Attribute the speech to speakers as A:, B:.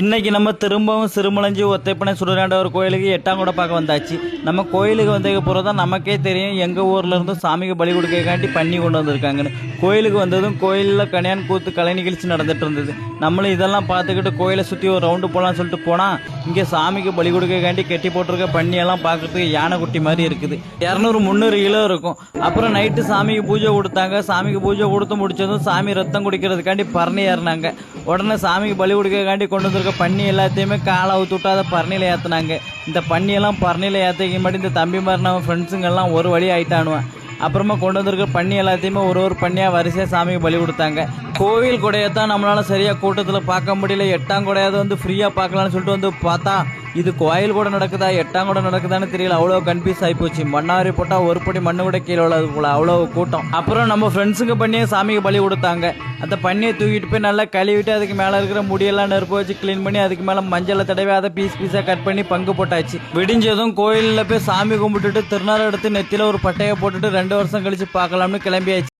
A: இன்னைக்கு நம்ம திரும்பவும் சிறுமலஞ்சி ஒத்தைப்பனை சுடுறாண்டவர் கோயிலுக்கு 8ஆம் கூட பார்க்க வந்தாச்சு. நம்ம கோயிலுக்கு வந்ததுக்கு பிறகு தான் நமக்கே தெரியும் எங்கள் ஊரில் இருந்து சாமிக்கு பலி கொடுக்காண்டி பண்ணி கொண்டு வந்திருக்காங்கன்னு. கோயிலுக்கு வந்ததும் கோயிலில் கல்யாண கூத்து கலை நிகழ்ச்சி நடந்துட்டு இருந்தது. நம்மளும் இதெல்லாம் பார்த்துக்கிட்டு கோயிலை சுற்றி ஒரு ரவுண்டு போகலான்னு சொல்லிட்டு போனால் இங்கே சாமிக்கு பலி கொடுக்காண்டி கட்டி போட்டிருக்க பண்ணியெல்லாம் பார்க்கறதுக்கு யானை குட்டி மாதிரி இருக்குது. 200-300 கிலோ இருக்கும். அப்புறம் நைட்டு சாமிக்கு பூஜை கொடுத்தாங்க. சாமிக்கு பூஜை கொடுத்து முடிச்சதும் சாமி ரத்தம் குடிக்கிறதுக்காண்டி பரணி ஏறினாங்க. உடனே சாமிக்கு பலி கொடுக்காண்டி கொண்டு வந்திருக்க பண்ணி எல்லாத்தையுமே காலை அவுத்து விட்டு அதை பரணியில் ஏற்றினாங்க. இந்த பண்ணியெல்லாம் பரணியில் ஏற்றிக்க மாட்டி இந்த தம்பி மாதிரி நம்ம ஃப்ரெண்ட்ஸுங்கெல்லாம் ஒரு வழி ஆயிட்டானுவேன். அப்புறமா கொண்டு வந்திருக்க பண்ணி எல்லாத்தையுமே ஒரு பண்ணியாக வரிசையாக சாமிக்கு பலி கொடுத்தாங்க. கோவில் கொடையத்தான் நம்மளால சரியாக கூட்டத்தில் பார்க்க முடியல. 8ஆம் கொடையாவது வந்து ஃப்ரீயாக பார்க்கலான்னு சொல்லிட்டு வந்து பார்த்தா இது கோயில் கூட நடக்குதா 8ஆம் கூட நடக்குதான்னு தெரியல. அவ்வளோ கன்ஃபியூஸ் ஆகிப்போச்சு. மண்ணாரி போட்டால் ஒரு படி மண்ணு கூட கீழே உள்ளது போல அவ்வளோ கூட்டம். அப்புறம் நம்ம ஃப்ரெண்ட்ஸுங்க பண்ணியே சாமிக்கு பலி கொடுத்தாங்க. அந்த பண்ணியை தூக்கிட்டு போய் நல்லா கழுவிட்டு அதுக்கு மேலே இருக்கிற முடியெல்லாம் நெருப்பு வச்சு க்ளீன் பண்ணி அதுக்கு மேலே மஞ்சளை தடவை அதை பீஸாக கட் பண்ணி பங்கு போட்டாச்சு. விடிஞ்சதும் கோயிலில் போய் சாமி கும்பிட்டுட்டு திருநாள் எடுத்து நெத்தியில் ஒரு பட்டையை போட்டுட்டு 2 வருஷம் கழிச்சு பார்க்கலாம்னு கிளம்பியாச்சு.